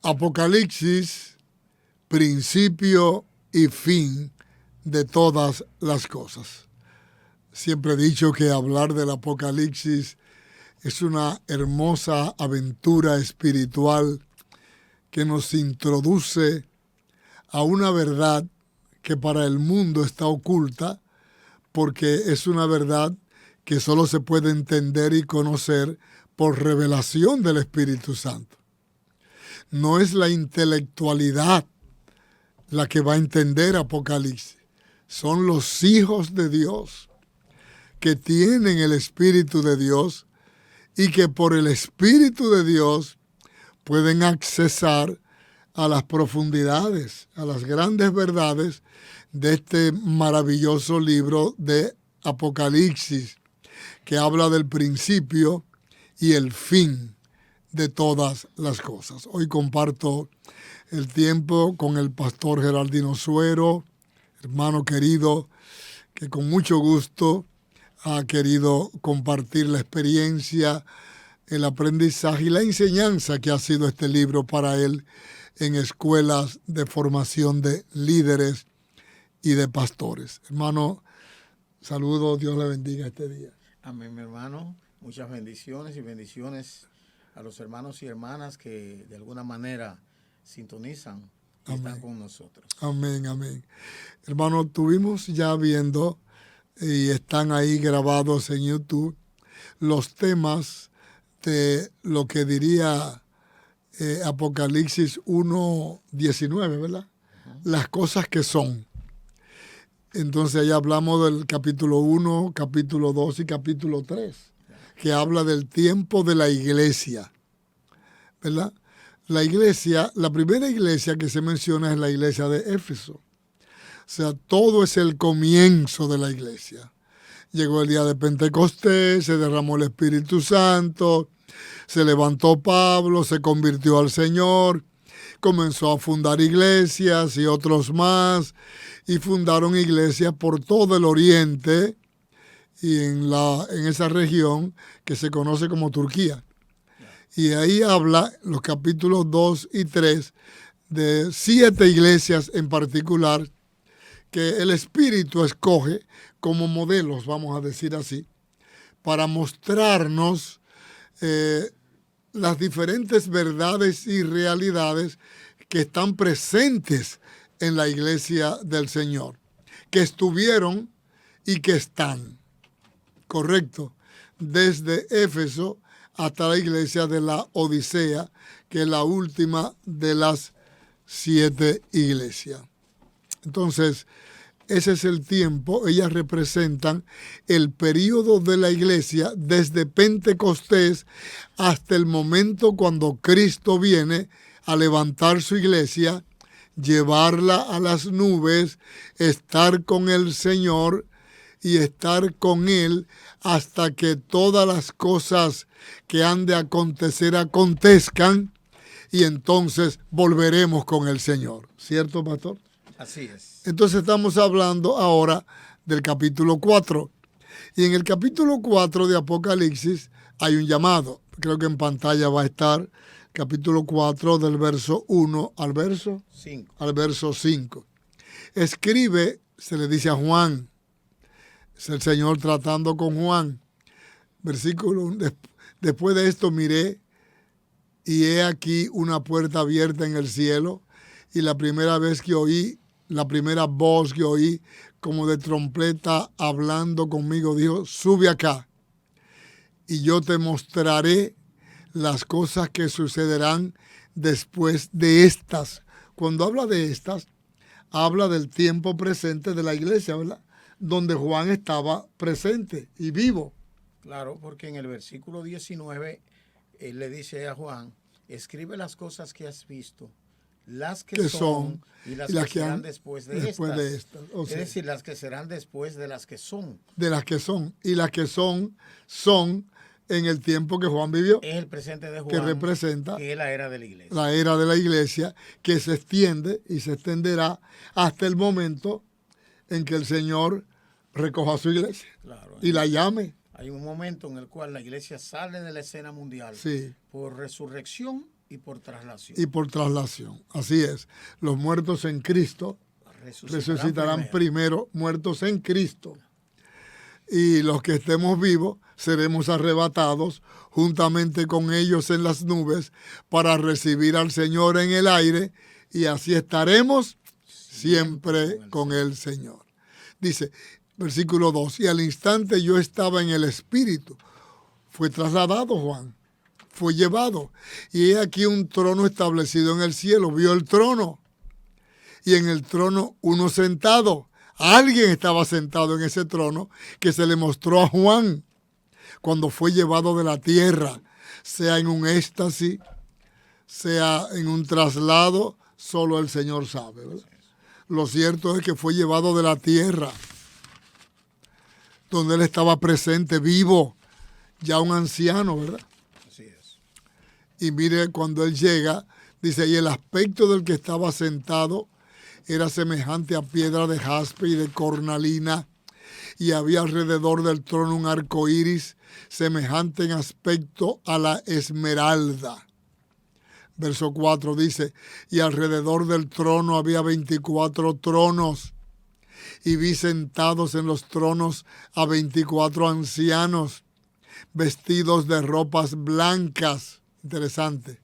Apocalipsis, principio y fin de todas las cosas. Siempre he dicho que hablar del Apocalipsis es una hermosa aventura espiritual que nos introduce a una verdad que para el mundo está oculta, porque es una verdad que solo se puede entender y conocer por revelación del Espíritu Santo. No es la intelectualidad la que va a entender Apocalipsis. Son los hijos de Dios que tienen el Espíritu de Dios y que por el Espíritu de Dios pueden accesar a las profundidades, a las grandes verdades de este maravilloso libro de Apocalipsis, que habla del principio y el fin de todas las cosas. Hoy comparto el tiempo con el pastor Geraldino Suero, hermano querido, que con mucho gusto ha querido compartir la experiencia, el aprendizaje y la enseñanza que ha sido este libro para él en escuelas de formación de líderes y de pastores. Hermano, saludos, Dios le bendiga este día. Amén, mi hermano. Muchas bendiciones y bendiciones a los hermanos y hermanas que de alguna manera sintonizan y están con nosotros. Amén, amén. Hermano, estuvimos ya viendo y están ahí grabados en YouTube los temas de lo que diría Apocalipsis 1:19, ¿verdad? Las cosas que son. Entonces ahí hablamos del capítulo 1, capítulo 2 y capítulo 3, que habla del tiempo de la iglesia, ¿verdad? La iglesia, la primera iglesia que se menciona es la iglesia de Éfeso. O sea, todo es el comienzo de la iglesia. Llegó el día de Pentecostés, se derramó el Espíritu Santo, se levantó Pablo, se convirtió al Señor, comenzó a fundar iglesias y otros más, y fundaron iglesias por todo el oriente y en esa región que se conoce como Turquía. Y ahí habla los capítulos 2 y 3 de 7 iglesias en particular que el Espíritu escoge como modelos, vamos a decir así, para mostrarnos las diferentes verdades y realidades que están presentes en la iglesia del Señor, que estuvieron y que están, correcto, desde Éfeso hasta la iglesia de la Odisea, que es la última de las 7 iglesias. Entonces, ese es el tiempo, ellas representan el periodo de la iglesia desde Pentecostés hasta el momento cuando Cristo viene a levantar su iglesia, llevarla a las nubes, estar con el Señor y estar con Él hasta que todas las cosas que han de acontecer acontezcan y entonces volveremos con el Señor. ¿Cierto, pastor? Así es. Entonces estamos hablando ahora del capítulo 4. Y en el capítulo 4 de Apocalipsis hay un llamado. Creo que en pantalla va a estar capítulo 4 del verso 1 al verso 5. Escribe, se le dice a Juan, es el Señor tratando con Juan. Versículo 1. Después de esto miré y he aquí una puerta abierta en el cielo, y la primera voz que oí como de trompeta hablando conmigo dijo: sube acá y yo te mostraré las cosas que sucederán después de estas. Cuando habla de estas, habla del tiempo presente de la iglesia, ¿verdad? Donde Juan estaba presente y vivo. Claro, porque en el versículo 19, él le dice a Juan: escribe las cosas que has visto, las que son y las que serán después de estas. O sea, es decir, las que serán después de las que son. De las que son. Y las que son en el tiempo que Juan vivió. Es el presente de Juan, que representa que es la era de la iglesia. La era de la iglesia, que se extiende y se extenderá hasta el momento en que el Señor recoja su iglesia, claro, y la llame. Hay un momento en el cual la iglesia sale de la escena mundial, sí, por resurrección y por traslación. Y por traslación. Así es. Los muertos en Cristo resucitarán primero, muertos en Cristo. Y los que estemos vivos seremos arrebatados juntamente con ellos en las nubes para recibir al Señor en el aire, y así estaremos siempre con el Señor. Dice, versículo 2, y al instante yo estaba en el Espíritu. Fue trasladado Juan, fue llevado. Y he aquí un trono establecido en el cielo. Vio el trono. Y en el trono uno sentado. Alguien estaba sentado en ese trono que se le mostró a Juan cuando fue llevado de la tierra, sea en un éxtasis, sea en un traslado, solo el Señor sabe, ¿verdad? Lo cierto es que fue llevado de la tierra, donde él estaba presente, vivo, ya un anciano, ¿verdad? Así es. Y mire, cuando él llega, dice, y el aspecto del que estaba sentado era semejante a piedra de jaspe y de cornalina, y había alrededor del trono un arco iris semejante en aspecto a la esmeralda. Verso 4 dice, y alrededor del trono había 24 tronos, y vi sentados en los tronos a 24 ancianos, vestidos de ropas blancas, interesante,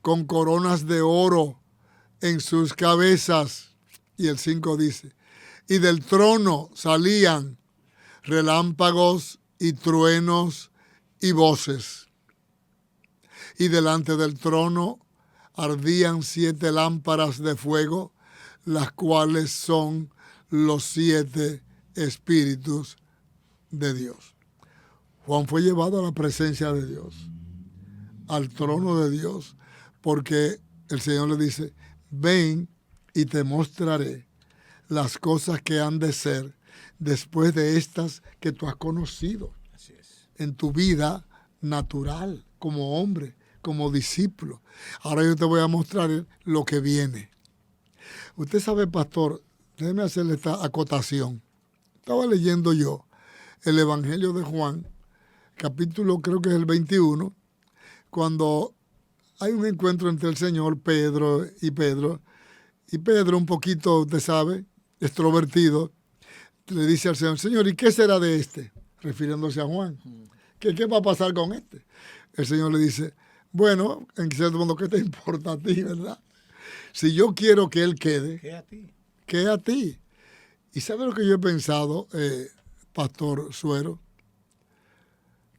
con coronas de oro en sus cabezas. Y el 5 dice, y del trono salían relámpagos y truenos y voces. Y delante del trono ardían 7 lámparas de fuego, las cuales son los 7 espíritus de Dios. Juan fue llevado a la presencia de Dios, al trono de Dios, porque el Señor le dice, ven y te mostraré las cosas que han de ser después de estas que tú has conocido. Así es. En tu vida natural, como hombre, como discípulo. Ahora yo te voy a mostrar lo que viene. Usted sabe, pastor, déjeme hacerle esta acotación. Estaba leyendo yo el Evangelio de Juan, capítulo creo que es el 21, cuando hay un encuentro entre el Señor, Pedro, y Pedro, un poquito, usted sabe, extrovertido, le dice al Señor, Señor, ¿y qué será de este? Refiriéndose a Juan. ¿Qué va a pasar con este? El Señor le dice, bueno, en cierto modo, ¿qué te importa a ti, verdad? Si yo quiero que él quede, ¿qué a ti? ¿Y sabe lo que yo he pensado, Pastor Suero?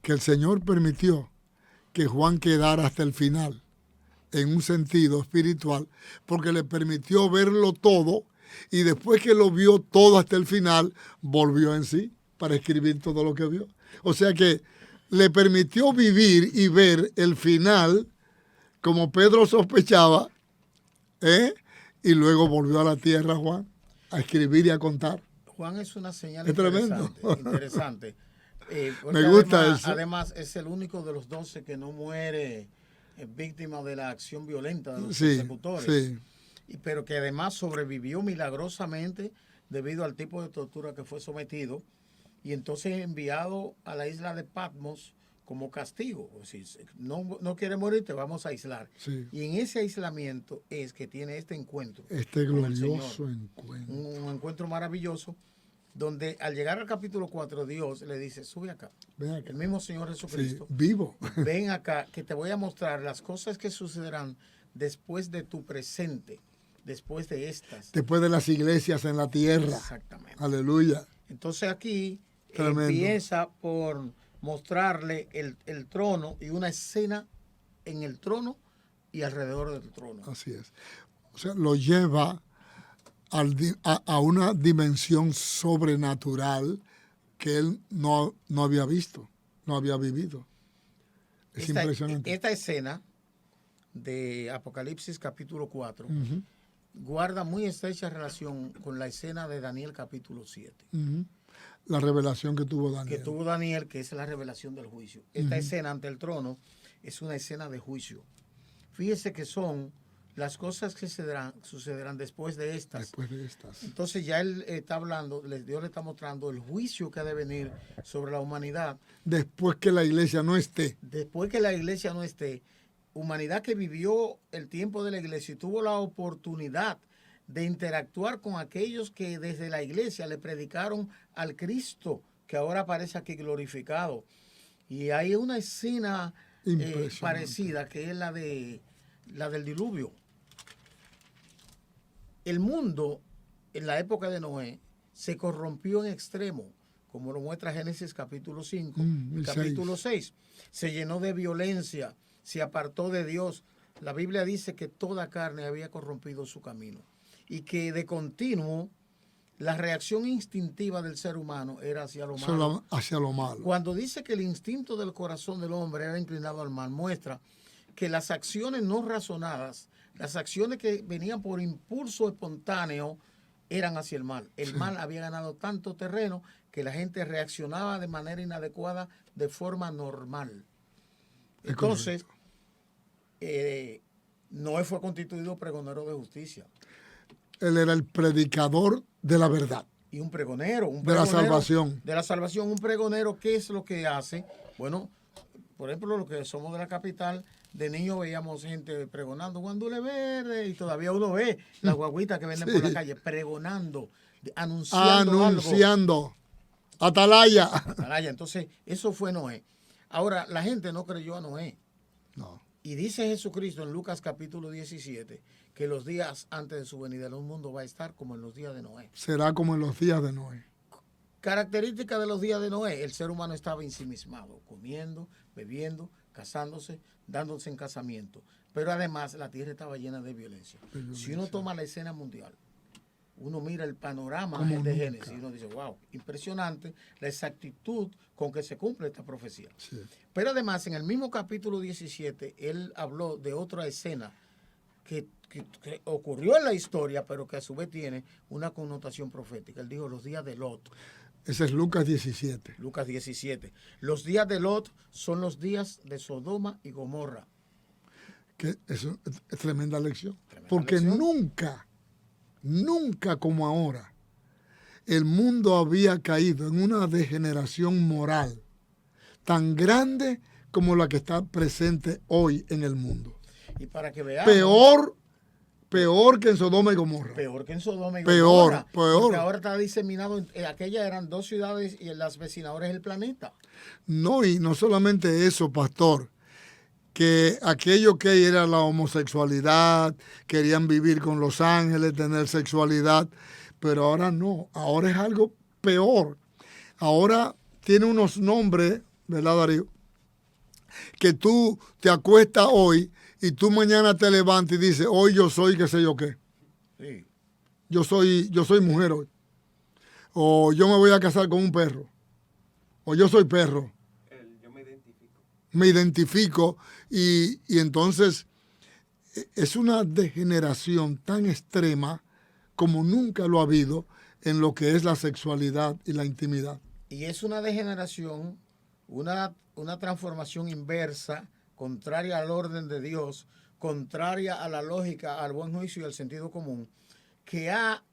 Que el Señor permitió que Juan quedara hasta el final, en un sentido espiritual, porque le permitió verlo todo, y después que lo vio todo hasta el final, volvió en sí para escribir todo lo que vio. O sea que le permitió vivir y ver el final como Pedro sospechaba, y luego volvió a la tierra, Juan, a escribir y a contar. Juan es una señal interesante. Me gusta eso. Además, es el único de los 12 que no muere víctima de la acción violenta de los persecutores. Sí. Pero que además sobrevivió milagrosamente debido al tipo de tortura que fue sometido, y entonces enviado a la isla de Patmos como castigo. Si no quiere morir, te vamos a aislar. Sí. Y en ese aislamiento es que tiene este encuentro. Este glorioso encuentro. Un encuentro maravilloso, donde al llegar al capítulo 4, Dios le dice, sube acá. Ven acá. El mismo Señor Jesucristo. Sí, vivo. Ven acá, que te voy a mostrar las cosas que sucederán después de tu presente, después de estas. Después de las iglesias en la tierra. Exactamente. Aleluya. Entonces aquí Tremendo. Empieza por mostrarle el trono y una escena en el trono y alrededor del trono. Así es. O sea, lo lleva a una dimensión sobrenatural que él no había visto, no había vivido. Es impresionante. Esta escena de Apocalipsis capítulo 4 guarda muy estrecha relación con la escena de Daniel capítulo 7. La revelación que tuvo Daniel. Que es la revelación del juicio. Esta escena ante el trono es una escena de juicio. Fíjese que son las cosas que sucederán después de estas. Entonces ya él está hablando, Dios le está mostrando el juicio que ha de venir sobre la humanidad. Después que la iglesia no esté. Después que la iglesia no esté, humanidad que vivió el tiempo de la iglesia y tuvo la oportunidad de interactuar con aquellos que desde la iglesia le predicaron al Cristo, que ahora aparece aquí glorificado. Y hay una escena parecida, que es la del diluvio. El mundo, en la época de Noé, se corrompió en extremo, como lo muestra Génesis capítulo 5, capítulo 6. Se llenó de violencia, se apartó de Dios. La Biblia dice que toda carne había corrompido su camino y que de continuo la reacción instintiva del ser humano era hacia lo malo. Hacia lo malo. Cuando dice que el instinto del corazón del hombre era inclinado al mal, muestra que las acciones no razonadas, las acciones que venían por impulso espontáneo, eran hacia el mal. El mal había ganado tanto terreno que la gente reaccionaba de manera inadecuada de forma normal. Entonces, Noé fue constituido pregonero de justicia. Él era el predicador de la verdad. Y un pregonero. De la salvación. De la salvación, un pregonero, ¿qué es lo que hace? Bueno, por ejemplo, los que somos de la capital, de niños veíamos gente pregonando guandule verde y todavía uno ve las guaguitas que venden por la calle pregonando, anunciando algo. Atalaya. Entonces, eso fue Noé. Ahora, la gente no creyó a Noé. No. Y dice Jesucristo en Lucas capítulo 17 que los días antes de su venida el mundo va a estar como en los días de Noé. Será como en los días de Noé. Característica de los días de Noé, el ser humano estaba ensimismado, comiendo, bebiendo, casándose, dándose en casamiento. Pero además la tierra estaba llena de violencia. Si uno toma la escena mundial, uno mira el panorama de Génesis y uno dice, wow, impresionante la exactitud con que se cumple esta profecía. Sí. Pero además, en el mismo capítulo 17, él habló de otra escena que ocurrió en la historia, pero que a su vez tiene una connotación profética. Él dijo los días de Lot. Ese es Lucas 17. Lucas 17. Los días de Lot son los días de Sodoma y Gomorra. Que es tremenda lección. Porque nunca como ahora, el mundo había caído en una degeneración moral tan grande como la que está presente hoy en el mundo. Y para que veamos, peor que en Sodoma y Gomorra. Peor que en Sodoma y Gomorra. Peor. Porque ahora está diseminado, aquellas eran 2 ciudades y en las vecinadoras del planeta. No, y no solamente eso, pastor, que aquello que era la homosexualidad, querían vivir con los ángeles, tener sexualidad, pero ahora no, ahora es algo peor. Ahora tiene unos nombres, ¿verdad, Darío? Que tú te acuestas hoy y tú mañana te levantas y dices, hoy yo soy qué sé yo qué. Sí. Yo soy mujer hoy. O yo me voy a casar con un perro. O yo soy perro. Yo me identifico. Me identifico y entonces es una degeneración tan extrema como nunca lo ha habido en lo que es la sexualidad y la intimidad. Y es una degeneración, una transformación inversa, contraria al orden de Dios, contraria a la lógica, al buen juicio y al sentido común, que ha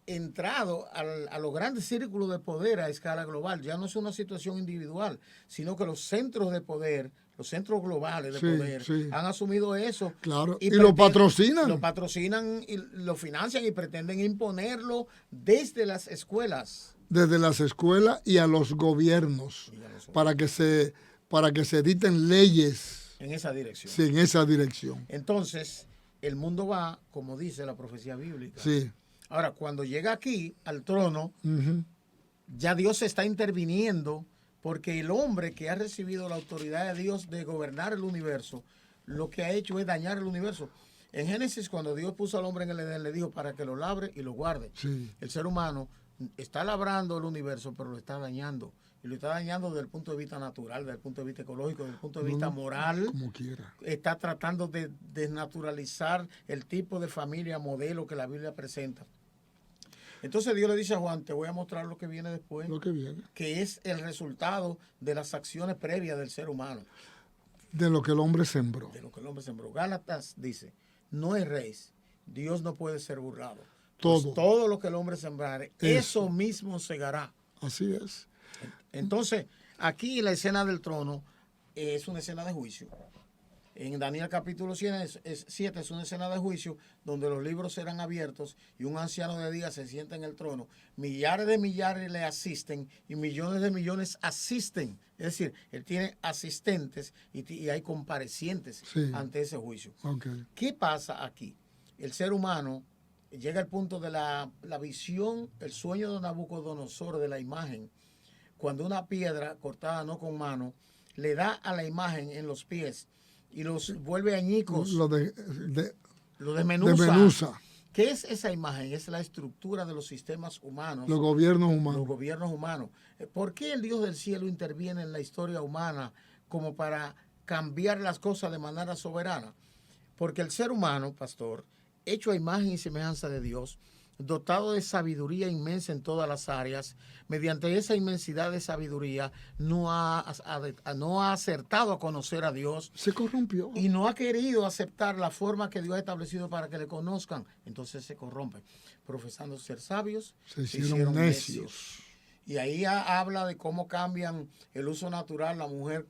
entrado a los grandes círculos de poder a escala global. Ya no es una situación individual, sino que los centros de poder, los centros globales de poder, han asumido eso. Claro, y lo patrocinan. Lo patrocinan y lo financian y pretenden imponerlo desde las escuelas. Desde las escuelas y a los gobiernos, para que se editen leyes. En esa dirección. Sí, en esa dirección. Entonces, el mundo va, como dice la profecía bíblica. Sí. Ahora, cuando llega aquí, al trono, ya Dios está interviniendo, porque el hombre que ha recibido la autoridad de Dios de gobernar el universo, lo que ha hecho es dañar el universo. En Génesis, cuando Dios puso al hombre en el Edén, le dijo para que lo labre y lo guarde. Sí. El ser humano está labrando el universo, pero lo está dañando. Y lo está dañando desde el punto de vista natural, desde el punto de vista ecológico, desde el punto de vista moral. Como quiera. Está tratando de desnaturalizar el tipo de familia modelo que la Biblia presenta. Entonces Dios le dice a Juan, te voy a mostrar lo que viene después. Lo que viene. Que es el resultado de las acciones previas del ser humano. De lo que el hombre sembró. De lo que el hombre sembró. Gálatas dice, no erréis, Dios no puede ser burlado. Todo. Pues todo lo que el hombre sembrare, eso mismo segará. Así es. Entonces, aquí la escena del trono es una escena de juicio. En Daniel capítulo 7 es una escena de juicio donde los libros serán abiertos y un anciano de día se sienta en el trono. Millares de millares le asisten y millones de millones asisten. Es decir, él tiene asistentes y hay comparecientes ante ese juicio. Okay. ¿Qué pasa aquí? El ser humano llega al punto de la visión, el sueño de Nabucodonosor de la imagen, cuando una piedra cortada no con mano le da a la imagen en los pies y los vuelve añicos. Lo desmenuza. ¿Qué es esa imagen? Es la estructura de los sistemas humanos. Los gobiernos humanos. Los gobiernos humanos. ¿Por qué el Dios del cielo interviene en la historia humana como para cambiar las cosas de manera soberana? Porque el ser humano, pastor, hecho a imagen y semejanza de Dios, dotado de sabiduría inmensa en todas las áreas, mediante esa inmensidad de sabiduría no ha acertado a conocer a Dios. Se corrompió. Y no ha querido aceptar la forma que Dios ha establecido para que le conozcan. Entonces se corrompe. Profesando ser sabios, se hicieron necios. Y ahí habla de cómo cambian el uso natural, la mujer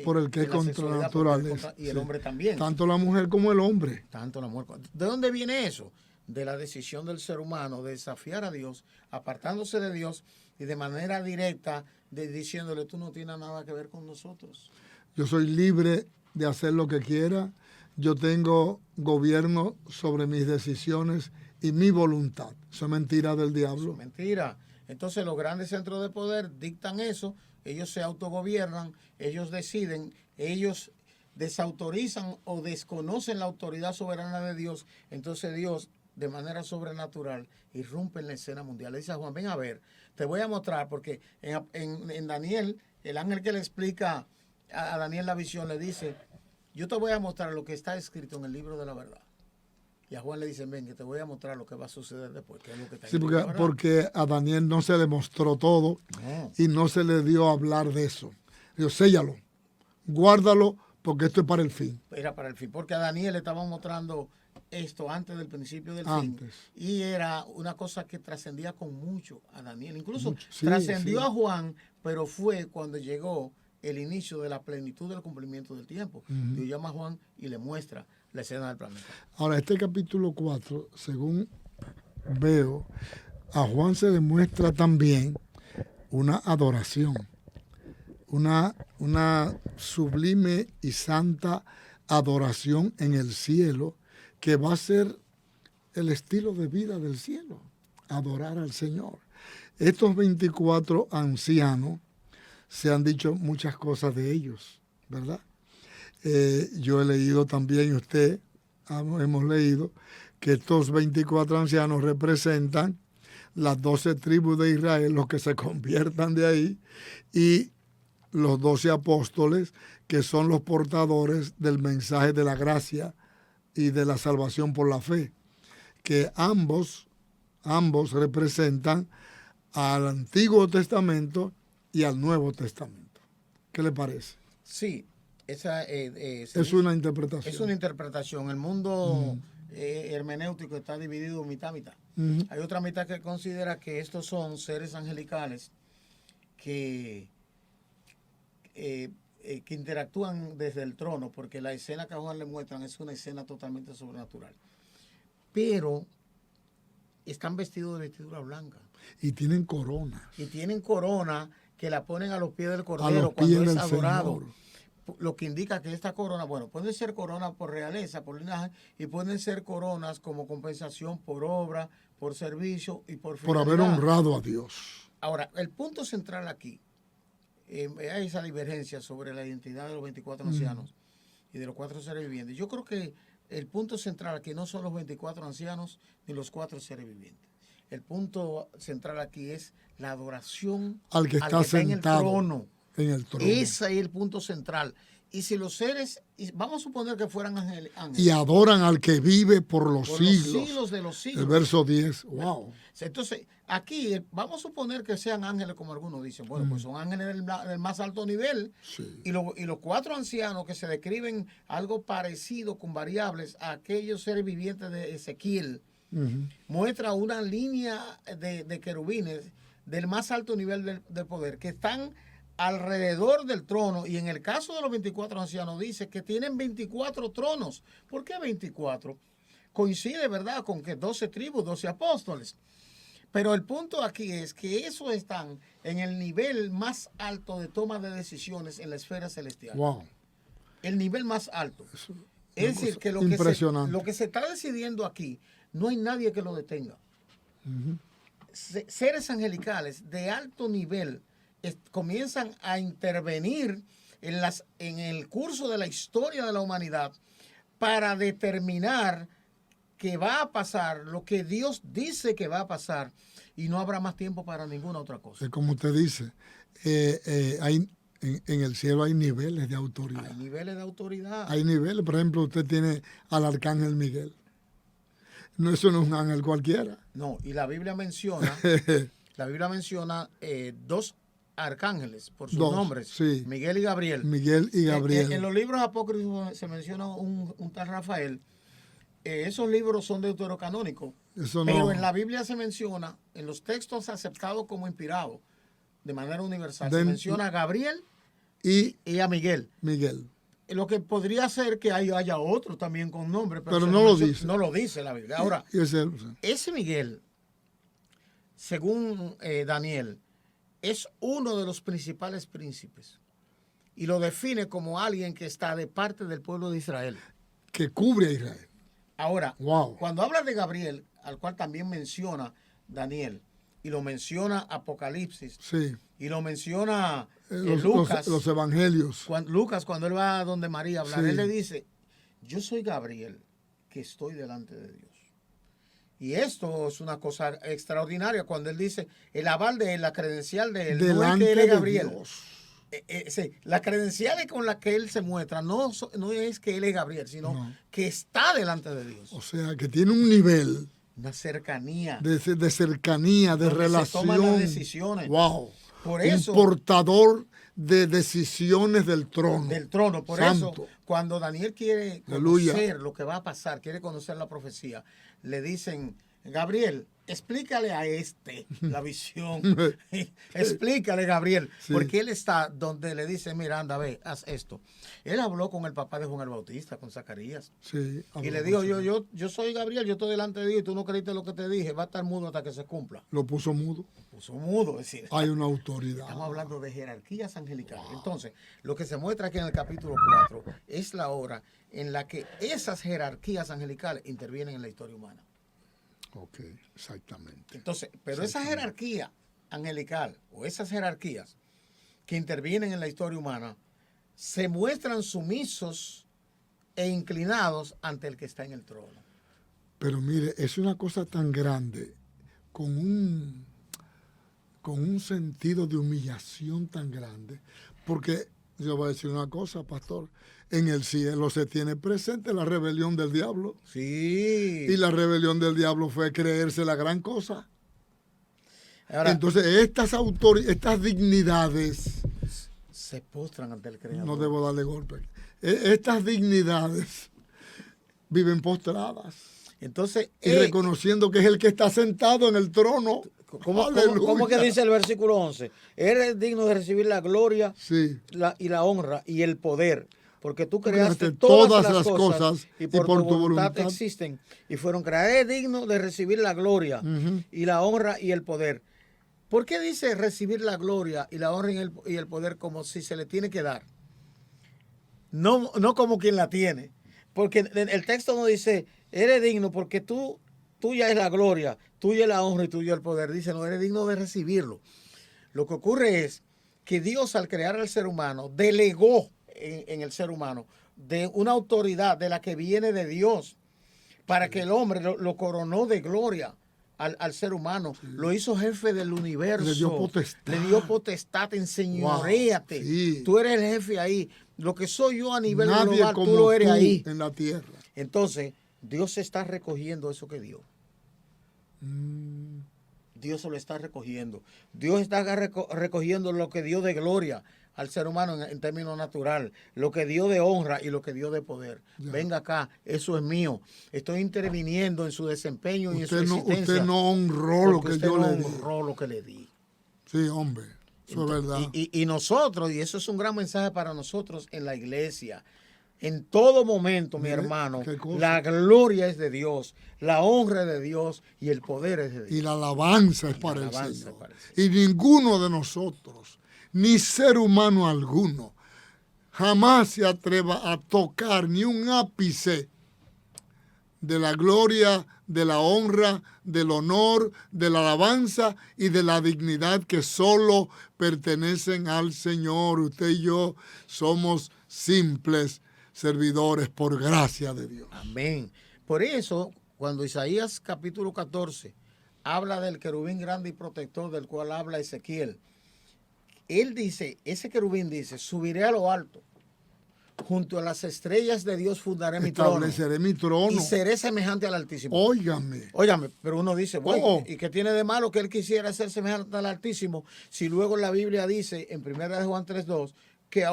por el que es contra la naturaleza. Y el hombre también. Tanto la mujer como el hombre. Tanto la mujer. ¿De dónde viene eso? De la decisión del ser humano de desafiar a Dios, apartándose de Dios y de manera directa diciéndole, tú no tienes nada que ver con nosotros. Yo soy libre de hacer lo que quiera. Yo tengo gobierno sobre mis decisiones y mi voluntad. Eso es mentira del diablo. Eso es mentira. Entonces los grandes centros de poder dictan eso, ellos se autogobiernan, ellos deciden, ellos desautorizan o desconocen la autoridad soberana de Dios. Entonces Dios, de manera sobrenatural, irrumpe en la escena mundial. Le dice a Juan, ven a ver, te voy a mostrar, porque en Daniel, el ángel que le explica a Daniel la visión, le dice, yo te voy a mostrar lo que está escrito en el libro de la verdad. Y a Juan le dicen, ven, que te voy a mostrar lo que va a suceder después. Que es lo que está porque a Daniel no se le mostró todo y no se le dio a hablar de eso. Dios, séllalo, guárdalo, porque esto es para el fin. Era para el fin, porque a Daniel le estaban mostrando esto antes del principio del fin. Y era una cosa que trascendía con mucho a Daniel. Incluso trascendió a Juan, pero fue cuando llegó el inicio de la plenitud del cumplimiento del tiempo. Dios llama a Juan y le muestra la escena del planeta. Ahora, este capítulo 4, según veo, a Juan se le muestra también una adoración, una sublime y santa adoración en el cielo, que va a ser el estilo de vida del cielo, adorar al Señor. Estos 24 ancianos, se han dicho muchas cosas de ellos, ¿verdad? Yo he leído también, y usted hemos leído, que estos 24 ancianos representan las 12 tribus de Israel, los que se conviertan de ahí, y los 12 apóstoles, que son los portadores del mensaje de la gracia y de la salvación por la fe, que ambos representan al Antiguo Testamento y al Nuevo Testamento. ¿Qué le parece? Sí, esa es una interpretación. Es una interpretación. El mundo hermenéutico está dividido mitad a mitad. Hay otra mitad que considera que estos son seres angelicales que interactúan desde el trono, porque la escena que a Juan le muestran es una escena totalmente sobrenatural. Pero están vestidos de vestidura blanca. Y tienen coronas. Y tienen corona que la ponen a los pies del Cordero cuando es adorado. Señor. Lo que indica que esta corona, bueno, pueden ser coronas por realeza, por linaje, y pueden ser coronas como compensación por obra, por servicio y por fidelidad. Por haber honrado a Dios. Ahora, el punto central aquí, hay esa divergencia sobre la identidad de los 24 ancianos y de los 4 seres vivientes. Yo creo que el punto central aquí no son los 24 ancianos ni los 4 seres vivientes. El punto central aquí es la adoración al que está sentado en el trono. Ese es el punto central. Y si los seres, vamos a suponer que fueran ángeles. Y adoran al que vive por los siglos. Los siglos de los siglos. El verso 10, wow. Entonces, aquí vamos a suponer que sean ángeles como algunos dicen. Bueno, pues son ángeles del más alto nivel. Sí. Y los 4 ancianos que se describen algo parecido con variables a aquellos seres vivientes de Ezequiel, muestra una línea de querubines del más alto nivel de poder que están alrededor del trono, y en el caso de los 24 ancianos dice que tienen 24 tronos. ¿Por qué 24? Coincide, ¿verdad?, con que 12 tribus, 12 apóstoles. Pero el punto aquí es que esos están en el nivel más alto de toma de decisiones en la esfera celestial. Wow. El nivel más alto. Es decir, que lo que se está decidiendo aquí, no hay nadie que lo detenga. Seres angelicales de alto nivel comienzan a intervenir en el curso de la historia de la humanidad para determinar que va a pasar lo que Dios dice que va a pasar, y no habrá más tiempo para ninguna otra cosa. Como usted dice, hay, en el cielo hay niveles de autoridad. Hay niveles de autoridad. Hay niveles, por ejemplo, usted tiene al arcángel Miguel. No, eso no es un ángel cualquiera. No, y la Biblia menciona, dos arcángeles por sus nombres, sí. Miguel y Gabriel. Miguel y Gabriel. En los libros apócrifos se menciona un tal Rafael. Esos libros son deuterocanónicos, pero en la Biblia se menciona, en los textos aceptados como inspirados, de manera universal, se menciona a Gabriel y a Miguel. Lo que podría ser que haya otro también con nombre, pero no lo dice. No lo dice la Biblia. Ahora, ese Miguel, según Daniel, es uno de los principales príncipes y lo define como alguien que está de parte del pueblo de Israel. Que cubre a Israel. Ahora, cuando habla de Gabriel, al cual también menciona Daniel, y lo menciona Apocalipsis, sí, y lo menciona Lucas, los evangelios. Lucas, cuando él va donde María a hablar, sí, él le dice, yo soy Gabriel, que estoy delante de Dios. Y esto es una cosa extraordinaria, cuando él dice, el aval de él, la credencial de él, delante no es que él es Gabriel. Dios. Sí, las credenciales con las que él se muestra no es que él es Gabriel, sino que está delante de Dios. O sea, que tiene un nivel, una cercanía, de cercanía, de relación. Se toman las decisiones. Wow. Por eso, un portador de decisiones del trono. Del trono. Por Santo. Eso, cuando Daniel quiere conocer lo que va a pasar, quiere conocer la profecía, le dicen, Gabriel, explícale a la visión. Explícale, Gabriel. Sí. Porque él está donde le dice, mira, anda, ve, haz esto. Él habló con el papá de Juan el Bautista, con Zacarías. Sí, y le dijo, yo soy Gabriel, yo estoy delante de Dios y tú no creíste lo que te dije, va a estar mudo hasta que se cumpla. Lo puso mudo. Es decir, hay una autoridad. Estamos hablando de jerarquías angelicales. Wow. Entonces, lo que se muestra aquí en el capítulo 4 es la hora en la que esas jerarquías angelicales intervienen en la historia humana. Ok, exactamente. Entonces, pero esa jerarquía angelical o esas jerarquías que intervienen en la historia humana se muestran sumisos e inclinados ante el que está en el trono. Pero mire, es una cosa tan grande, con un sentido de humillación tan grande, porque yo voy a decir una cosa, pastor. En el cielo se tiene presente la rebelión del diablo. Sí. Y la rebelión del diablo fue creerse la gran cosa. Ahora, entonces, estas dignidades se postran ante el Creador. No debo darle golpe. Estas dignidades viven postradas. Entonces, y reconociendo que es el que está sentado en el trono. ¿Cómo que dice el versículo 11? Eres digno de recibir la gloria, sí, y la honra y el poder. Porque tú creaste todas las cosas y por tu voluntad existen y fueron creadas. Eres digno de recibir la gloria y la honra y el poder. ¿Por qué dice recibir la gloria y la honra y el poder como si se le tiene que dar? No como quien la tiene. Porque el texto no dice, eres digno porque tuya es la gloria, tuya es la honra y tuyo el poder. Dice, no, eres digno de recibirlo. Lo que ocurre es que Dios, al crear al ser humano, delegó en el ser humano de una autoridad de la que viene de Dios, para que el hombre lo coronó de gloria al ser humano, sí, lo hizo jefe del universo, le dio potestad, enseñoréate, wow, sí, tú eres el jefe ahí, lo que soy yo a nivel global, tú lo eres ahí en la tierra. Entonces Dios está recogiendo eso que dio. Dios se lo está recogiendo. Dios está recogiendo lo que dio de gloria al ser humano en términos natural, lo que dio de honra y lo que dio de poder. Ya. Venga acá, eso es mío. Estoy interviniendo en su desempeño y en su existencia. Usted no honró lo que yo le di. Usted no honró lo que le di. Sí, hombre. Eso es verdad. Y nosotros, y eso es un gran mensaje para nosotros en la iglesia, en todo momento, mi hermano, la gloria es de Dios, la honra es de Dios y el poder es de Dios. Y la alabanza es para el Señor. Y ninguno de nosotros, ni ser humano alguno, jamás se atreva a tocar ni un ápice de la gloria, de la honra, del honor, de la alabanza y de la dignidad que solo pertenecen al Señor. Usted y yo somos simples servidores por gracia de Dios. Amén. Por eso, cuando Isaías capítulo 14 habla del querubín grande y protector del cual habla Ezequiel, él dice, ese querubín dice, subiré a lo alto, junto a las estrellas de Dios fundaré mi trono. Estableceré mi trono. Y seré semejante al Altísimo. Óigame. Óigame, pero uno dice, bueno, ¿y qué tiene de malo que él quisiera ser semejante al Altísimo? Si luego la Biblia dice, en 1 Juan 3:2, que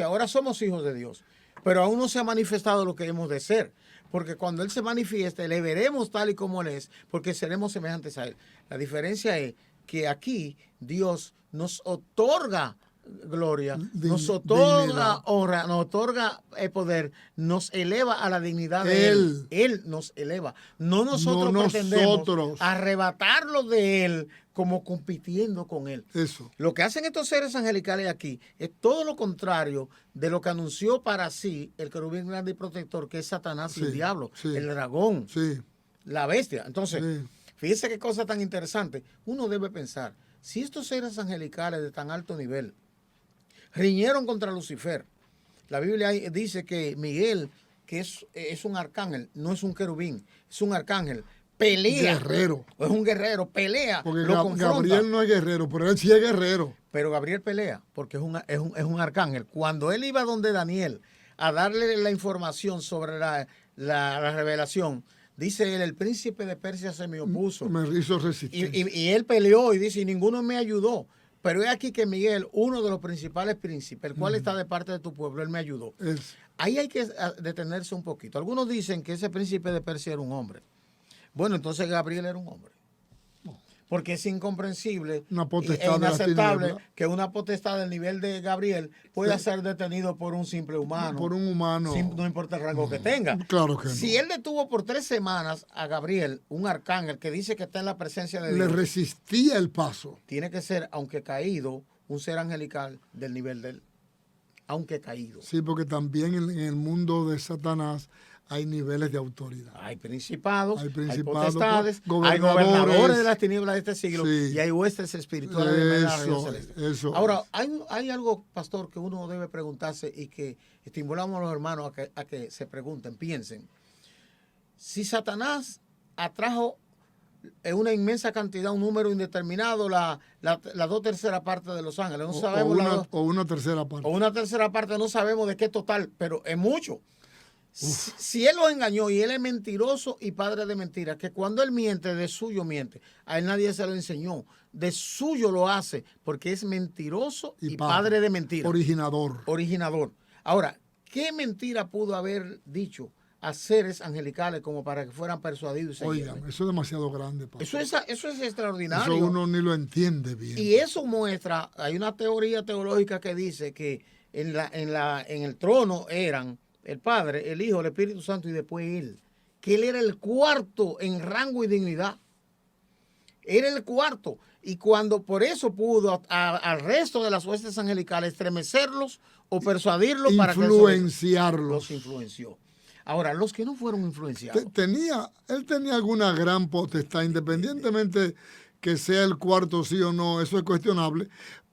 ahora somos hijos de Dios, pero aún no se ha manifestado lo que hemos de ser. Porque cuando Él se manifieste, le veremos tal y como Él es, porque seremos semejantes a Él. La diferencia es que aquí Dios nos otorga gloria, nos otorga dignidad, honra, nos otorga poder, nos eleva a la dignidad de Él. Él nos eleva. No nosotros pretendemos arrebatarlo de Él como compitiendo con Él. Eso. Lo que hacen estos seres angelicales aquí es todo lo contrario de lo que anunció para sí el querubín grande y protector, que es Satanás y el diablo, el dragón, la bestia. Entonces, fíjese qué cosa tan interesante. Uno debe pensar, si estos seres angelicales de tan alto nivel riñeron contra Lucifer, la Biblia dice que Miguel, que es un arcángel, no es un querubín, es un arcángel, pelea. Guerrero. Es un guerrero, pelea. Porque Gabriel no es guerrero, pero él sí es guerrero. Pero Gabriel pelea porque es un arcángel. Cuando él iba donde Daniel a darle la información sobre la revelación, dice él, el príncipe de Persia se me opuso. Me hizo resistir. Y él peleó y dice, y ninguno me ayudó. Pero es aquí que Miguel, uno de los principales príncipes, el cual está de parte de tu pueblo, él me ayudó. Ahí hay que detenerse un poquito. Algunos dicen que ese príncipe de Persia era un hombre. Bueno, entonces Gabriel era un hombre. Porque es incomprensible e inaceptable que una potestad del nivel de Gabriel pueda ser detenido por un simple humano. Por un humano. No importa el rango que tenga. Claro que no. Si él detuvo por 3 semanas a Gabriel, un arcángel que dice que está en la presencia de Dios, le resistía el paso. Tiene que ser, aunque caído, un ser angelical del nivel de él. Aunque caído. Sí, porque también en el mundo de Satanás hay niveles de autoridad. Hay principados, hay potestades, hay gobernadores de las tinieblas de este siglo y hay huestes espirituales de la región celeste. Ahora, hay algo, pastor, que uno debe preguntarse y que estimulamos a los hermanos a que se pregunten, piensen. Si Satanás atrajo en una inmensa cantidad, un número indeterminado, la 2/3 partes de los ángeles, no sabemos o una tercera parte. O una tercera parte, no sabemos de qué total, pero es mucho. Si él lo engañó y él es mentiroso y padre de mentiras, que cuando él miente, de suyo miente. A él nadie se lo enseñó. De suyo lo hace porque es mentiroso y padre de mentiras. Originador. Ahora, ¿qué mentira pudo haber dicho a seres angelicales como para que fueran persuadidos? Oigan, eso es demasiado grande. Eso es extraordinario. Eso uno ni lo entiende bien. Y eso muestra, hay una teoría teológica que dice que en el trono eran el Padre, el Hijo, el Espíritu Santo y después Él. Que Él era el cuarto en rango y dignidad. Era el cuarto. Y cuando por eso pudo al resto de las huestes angelicales estremecerlos o persuadirlos para que influenciarlos. Los influenció. Ahora, los que no fueron influenciados. Él tenía alguna gran potestad, independientemente que sea el cuarto sí o no, eso es cuestionable.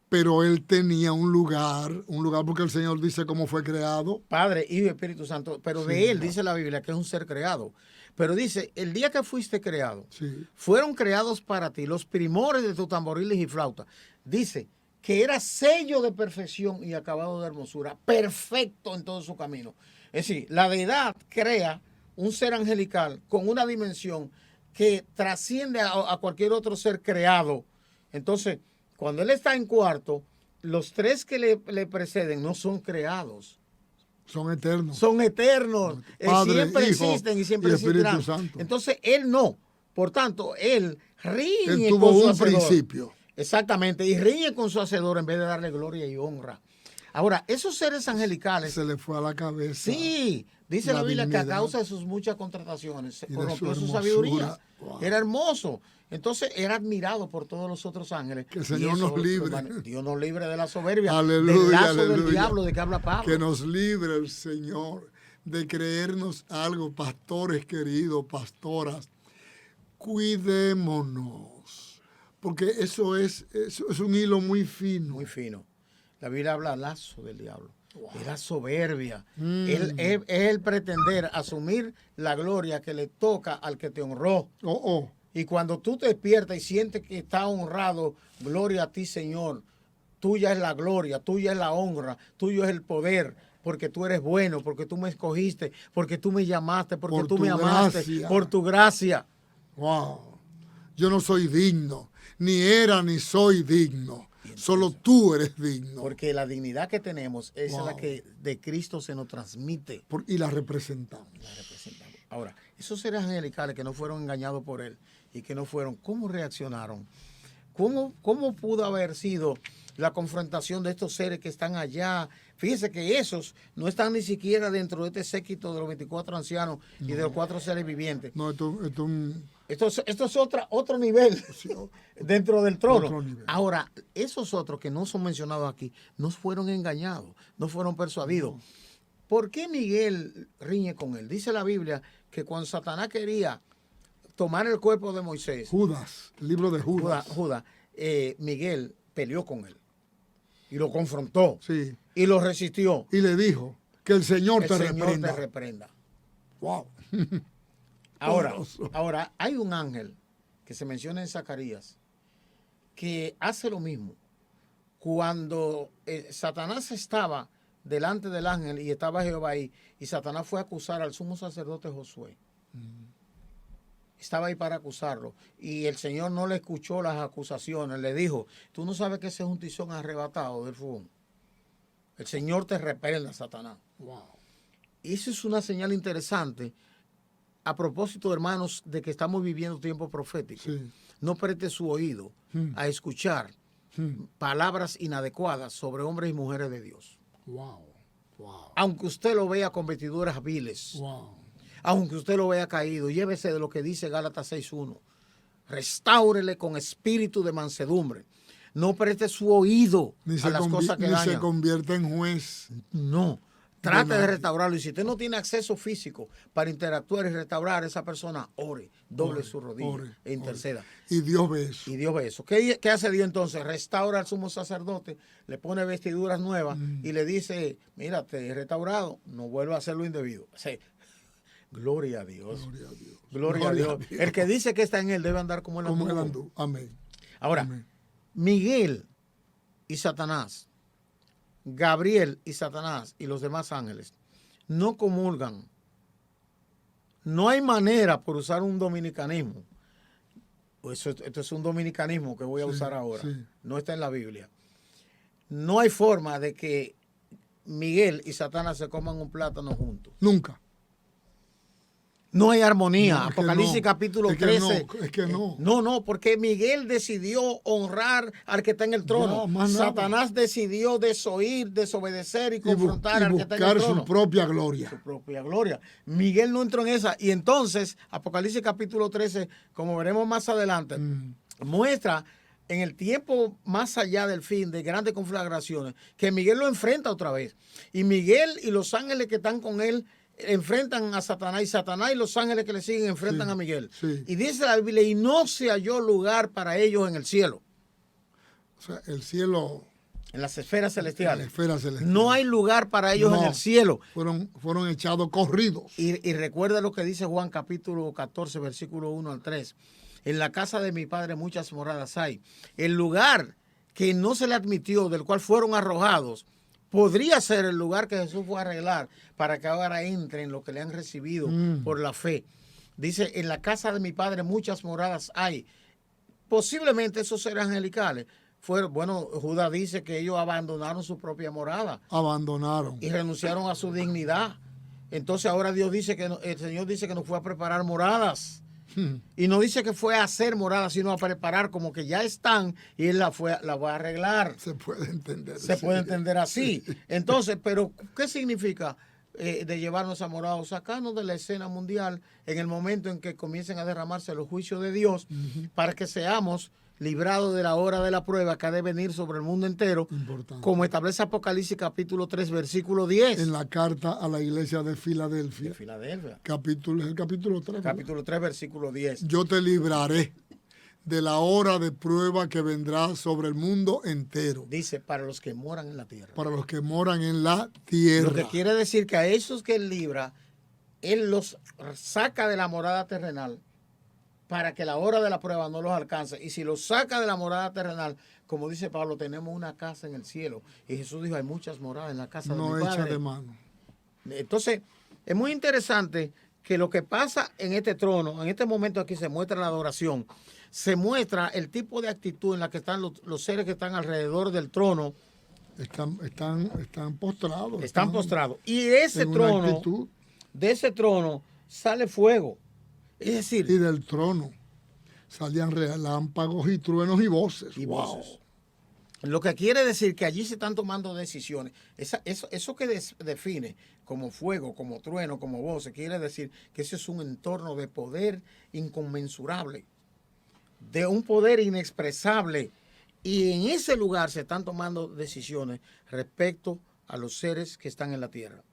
Pero él tenía un lugar porque el Señor dice cómo fue creado. Padre, Hijo y Espíritu Santo. Pero de él dice la Biblia que es un ser creado. Pero dice, el día que fuiste creado, fueron creados para ti los primores de tus tamboriles y flautas. Dice que era sello de perfección y acabado de hermosura, perfecto en todo su camino. Es decir, la deidad crea un ser angelical con una dimensión que trasciende a cualquier otro ser creado. Entonces, cuando él está en cuarto, los 3 que le preceden no son creados. Son eternos. Son eternos. Padre, siempre Hijo, existen y siempre existirán. Santo. Entonces, él no. Por tanto, él riñe él tuvo con su un hacedor. principio. Exactamente, y riñe con su hacedor en vez de darle gloria y honra. Ahora, esos seres angelicales... Se le fue a la cabeza. Sí, dice la Biblia dignidad, que a causa de sus muchas contrataciones se corrompió su hermosura. sabiduría. Wow. Era hermoso. Entonces era admirado por todos los otros ángeles. Que el Señor nos libre. Dios nos libre de la soberbia. Aleluya, del lazo aleluya. del diablo de que habla Pablo. Que nos libre el Señor de creernos algo, pastores queridos, pastoras. Cuidémonos. Porque eso es un hilo muy fino. Muy fino. La Biblia habla lazo del diablo. Wow. Era soberbia. Es el pretender asumir la gloria que le toca al que te honró. Y cuando tú te despiertas y sientes que está honrado, gloria a ti, Señor. Tuya es la gloria, tuya es la honra, tuyo es el poder, porque tú eres bueno, porque tú me escogiste, porque tú me llamaste, porque tú me amaste, gracia. Por tu gracia. Wow. Yo no soy digno, ni era ni soy digno. Entonces, solo tú eres digno. Porque la dignidad que tenemos es la que de Cristo se nos transmite. Y la representamos. Ahora, esos seres angelicales que no fueron engañados por él y que no fueron, ¿cómo reaccionaron? ¿Cómo pudo haber sido la confrontación de estos seres que están allá? Fíjese que esos no están ni siquiera dentro de este séquito de los 24 ancianos y de los 4 seres vivientes. No, esto es otro nivel dentro del trono. Ahora, esos otros que no son mencionados aquí no fueron engañados, no fueron persuadidos. No. ¿Por qué Miguel riñe con él? Dice la Biblia que cuando Satanás quería tomar el cuerpo de Moisés, Judas, el libro de Judas, Miguel peleó con él y lo confrontó, sí, y lo resistió. Y le dijo que el Señor te reprenda. Wow. Ahora, hay un ángel que se menciona en Zacarías que hace lo mismo. Cuando Satanás estaba delante del ángel y estaba Jehová ahí, y Satanás fue a acusar al sumo sacerdote Josué. Estaba ahí para acusarlo, y el Señor no le escuchó las acusaciones. Le dijo: tú no sabes que ese es un tizón arrebatado del fogón. El Señor te reprenda, Satanás. Wow. Y eso es una señal interesante a propósito, hermanos, de que estamos viviendo tiempos proféticos. Sí. No preste su oído a escuchar palabras inadecuadas sobre hombres y mujeres de Dios. Wow. Wow. Aunque usted lo vea con vestiduras viles. Wow. Aunque usted lo vea caído, llévese de lo que dice Gálatas 6:1. Restáurele con espíritu de mansedumbre. No preste su oído a las cosas que dañan. Ni se convierte en juez. No. Trate de restaurarlo. Y si usted no tiene acceso físico para interactuar y restaurar a esa persona, ore, doble su rodilla e interceda. Y Dios ve eso. Y Dios ve eso. ¿Qué hace Dios entonces? Restaura al sumo sacerdote, le pone vestiduras nuevas y le dice: mira, te he restaurado, no vuelva a hacerlo indebido. O sea, gloria a Dios. Gloria a Dios. Gloria a Dios. El que dice que está en él debe andar como él anduvo. Amén. Ahora, amén. Miguel y Satanás, Gabriel y Satanás y los demás ángeles no comulgan. No hay manera, por usar un dominicanismo. Esto es un dominicanismo que voy a usar ahora. Sí. No está en la Biblia. No hay forma de que Miguel y Satanás se coman un plátano juntos. Nunca. No hay armonía. No, Apocalipsis no. capítulo es 13. Es que no. No, porque Miguel decidió honrar al que está en el trono. Satanás decidió desobedecer y confrontar al que está en el trono. Buscar su propia gloria. Su propia gloria. Miguel no entró en esa. Y entonces, Apocalipsis capítulo 13, como veremos más adelante, muestra en el tiempo más allá del fin de grandes conflagraciones que Miguel lo enfrenta otra vez. Y Miguel y los ángeles que están con él enfrentan a Satanás, y Satanás y los ángeles que le siguen enfrentan a Miguel. Sí. Y dice la Biblia: y no se halló lugar para ellos en el cielo. O sea, el cielo... En las esferas celestiales. En las esferas celestiales. No hay lugar para ellos en el cielo. Fueron echados corridos. Y recuerda lo que dice Juan capítulo 14, versículo 1 al 3. En la casa de mi padre muchas moradas hay. El lugar que no se le admitió, del cual fueron arrojados, podría ser el lugar que Jesús fue a arreglar para que ahora entren los que le han recibido por la fe. Dice: en la casa de mi padre muchas moradas hay. Posiblemente esos seres angelicales fueron, Judas dice que ellos abandonaron su propia morada. Abandonaron. Y renunciaron a su dignidad. Entonces ahora Dios dice que el Señor dice que nos fue a preparar moradas. Y no dice que fue a hacer morada, sino a preparar, como que ya están y él la va a arreglar. Se puede entender. Se puede entender así. Entonces, pero ¿qué significa de llevarnos a morada o sacarnos de la escena mundial en el momento en que comiencen a derramarse los juicios de Dios para que seamos librados de la hora de la prueba que ha de venir sobre el mundo entero, como establece Apocalipsis capítulo 3, versículo 10. En la carta a la iglesia de Filadelfia. De Filadelfia. El capítulo 3. Capítulo 3, versículo 10. Yo te libraré de la hora de prueba que vendrá sobre el mundo entero. Dice, para los que moran en la tierra. Para los que moran en la tierra. Lo que quiere decir que a esos que él libra, él los saca de la morada terrenal para que la hora de la prueba no los alcance. Y si los saca de la morada terrenal, como dice Pablo, tenemos una casa en el cielo. Y Jesús dijo, hay muchas moradas en la casa de mi Padre. No hecha de mano. Entonces, es muy interesante que lo que pasa en este trono, en este momento aquí se muestra la adoración, se muestra el tipo de actitud en la que están los seres que están alrededor del trono. Están postrados. Están postrados. Y de ese trono sale fuego. Es decir, y del trono salían relámpagos y truenos y voces. Lo que quiere decir que allí se están tomando decisiones. Eso que define como fuego, como trueno, como voces, quiere decir que ese es un entorno de poder inconmensurable, de un poder inexpresable. Y en ese lugar se están tomando decisiones respecto a los seres que están en la tierra.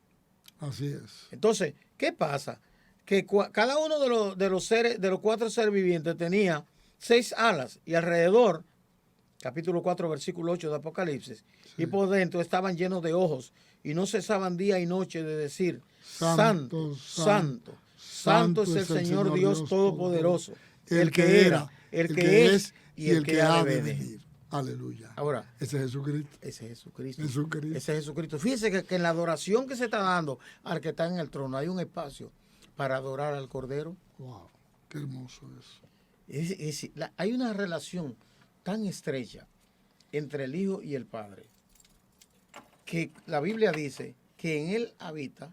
Así es. Entonces, ¿qué pasa? Que cada uno de los seres, de los 4 seres vivientes, tenía 6 alas y alrededor, capítulo 4, versículo 8 de Apocalipsis, y por dentro estaban llenos de ojos y no cesaban día y noche de decir, Santo, Santo, Santo es el Señor Dios Todopoderoso, el que era, el que es y el que ha de venir. Aleluya. Ahora, ese es Jesucristo. Ese es Jesucristo. Jesucristo. Ese es Jesucristo. Fíjese que en la adoración que se está dando al que está en el trono hay un espacio para adorar al Cordero. Wow, qué hermoso eso. Hay una relación tan estrecha entre el Hijo y el Padre que la Biblia dice que en Él habita,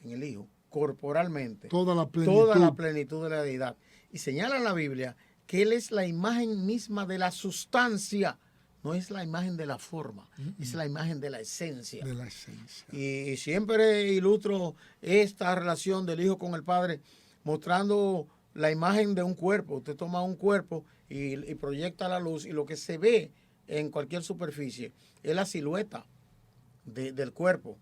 en el Hijo, corporalmente, toda la plenitud de la deidad. Y señala la Biblia que Él es la imagen misma de la sustancia, no es la imagen de la forma, es la imagen de la esencia. De la esencia. Y siempre ilustro esta relación del Hijo con el Padre mostrando la imagen de un cuerpo. Usted toma un cuerpo y proyecta la luz y lo que se ve en cualquier superficie es la silueta del cuerpo.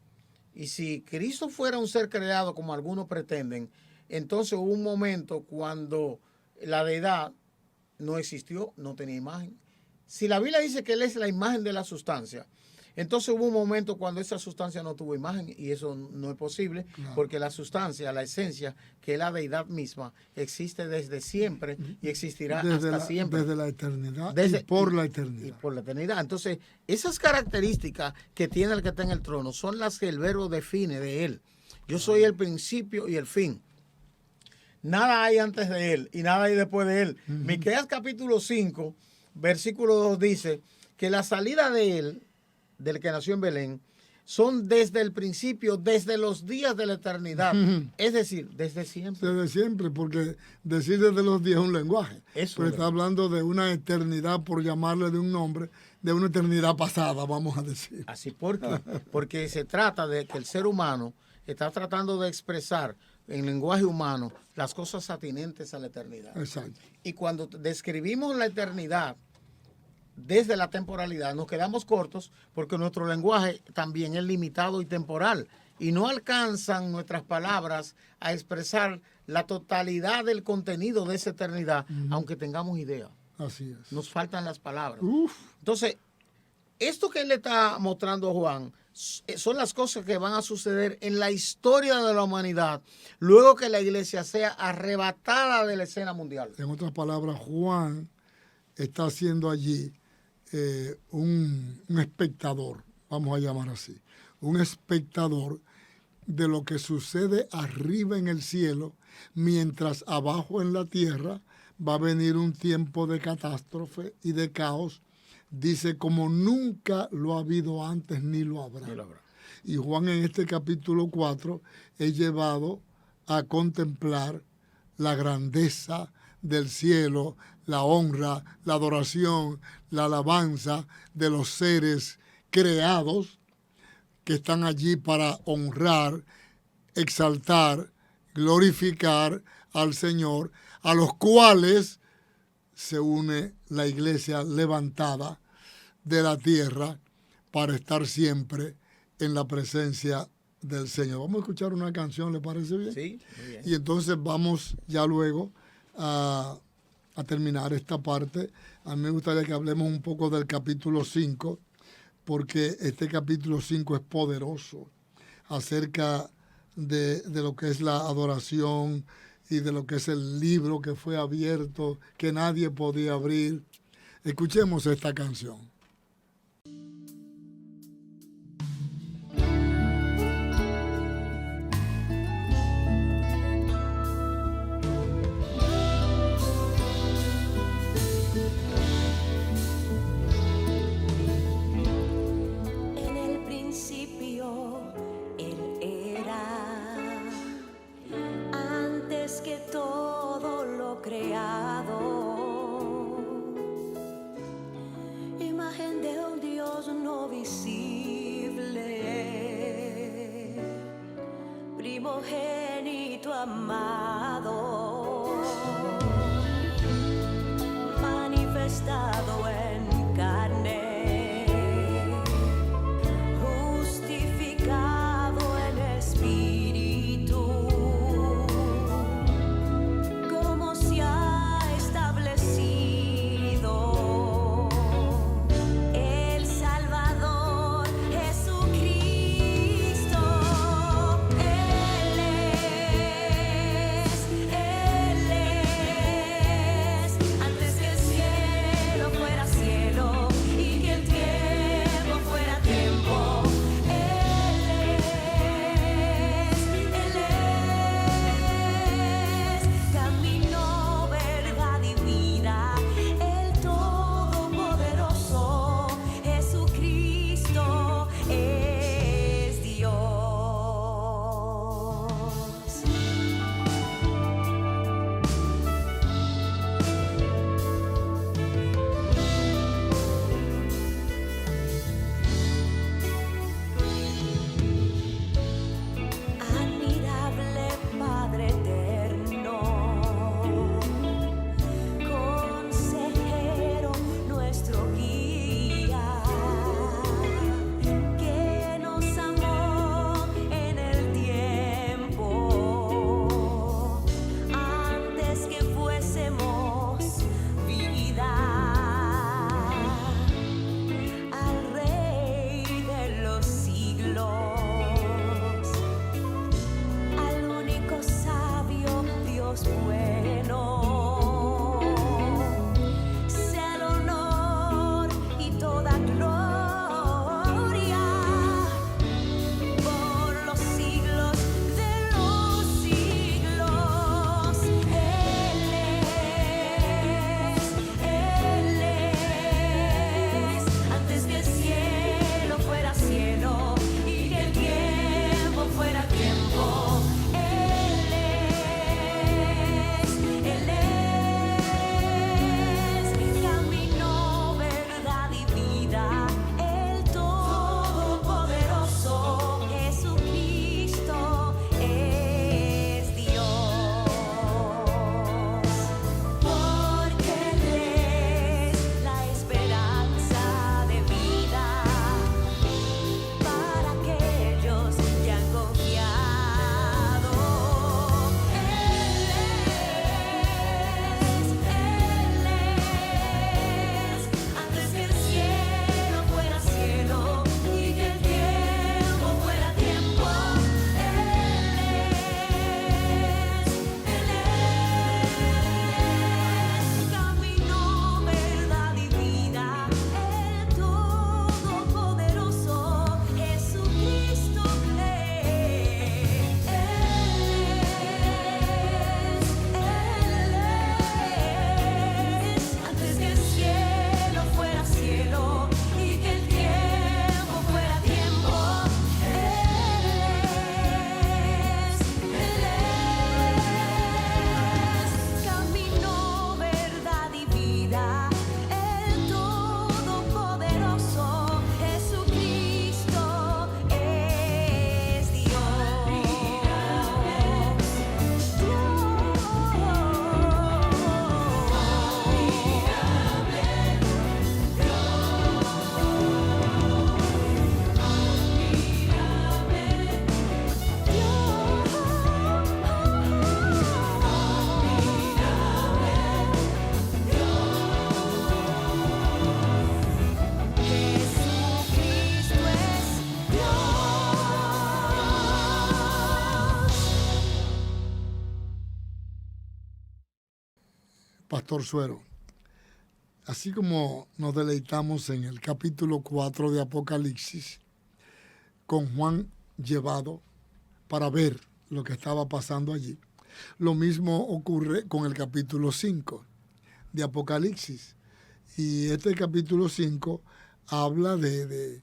Y si Cristo fuera un ser creado como algunos pretenden, entonces hubo un momento cuando la deidad no existió, no tenía imagen. Si la Biblia dice que Él es la imagen de la sustancia, entonces hubo un momento cuando esa sustancia no tuvo imagen y eso no es posible, porque la sustancia, la esencia, que es la deidad misma, existe desde siempre y existirá hasta siempre. Desde la eternidad y por la eternidad. Y por la eternidad. Entonces, esas características que tiene el que está en el trono son las que el verbo define de Él. Yo soy el principio y el fin. Nada hay antes de Él y nada hay después de Él. Miqueas capítulo 5, versículo 2 dice que la salida de Él, del que nació en Belén, son desde el principio, desde los días de la eternidad. Es decir, desde siempre. Desde siempre, porque decir desde los días es un lenguaje. Pero está hablando de una eternidad, por llamarle de un nombre, de una eternidad pasada, vamos a decir. Así, ¿por qué? Porque se trata de que el ser humano está tratando de expresar en lenguaje humano las cosas atinentes a la eternidad. Exacto. Y cuando describimos la eternidad desde la temporalidad, nos quedamos cortos porque nuestro lenguaje también es limitado y temporal y no alcanzan nuestras palabras a expresar la totalidad del contenido de esa eternidad, aunque tengamos idea. Así es. Nos faltan las palabras. Entonces, esto que él le está mostrando a Juan son las cosas que van a suceder en la historia de la humanidad luego que la iglesia sea arrebatada de la escena mundial. En otras palabras, Juan está haciendo allí un espectador, vamos a llamar así, un espectador de lo que sucede arriba en el cielo, mientras abajo en la tierra va a venir un tiempo de catástrofe y de caos. Dice, como nunca lo ha habido antes, ni lo habrá. Y Juan en este capítulo 4 es llevado a contemplar la grandeza del cielo, la honra, la adoración, la alabanza de los seres creados que están allí para honrar, exaltar, glorificar al Señor, a los cuales se une la iglesia levantada de la tierra para estar siempre en la presencia del Señor. Vamos a escuchar una canción, ¿le parece bien? Sí, muy bien. Y entonces vamos ya luego a terminar esta parte. A mí me gustaría que hablemos un poco del capítulo 5, porque este capítulo 5 es poderoso acerca de lo que es la adoración y de lo que es el libro que fue abierto, que nadie podía abrir. Escuchemos esta canción. Primogénito amado, manifestado en carne, justificado en espíritu, como se ha establecido el Salvador Jesucristo. Él es, antes que el cielo Pastor Suero, así como nos deleitamos en el capítulo 4 de Apocalipsis, con Juan llevado para ver lo que estaba pasando allí, lo mismo ocurre con el capítulo 5 de Apocalipsis. Y este capítulo 5 habla de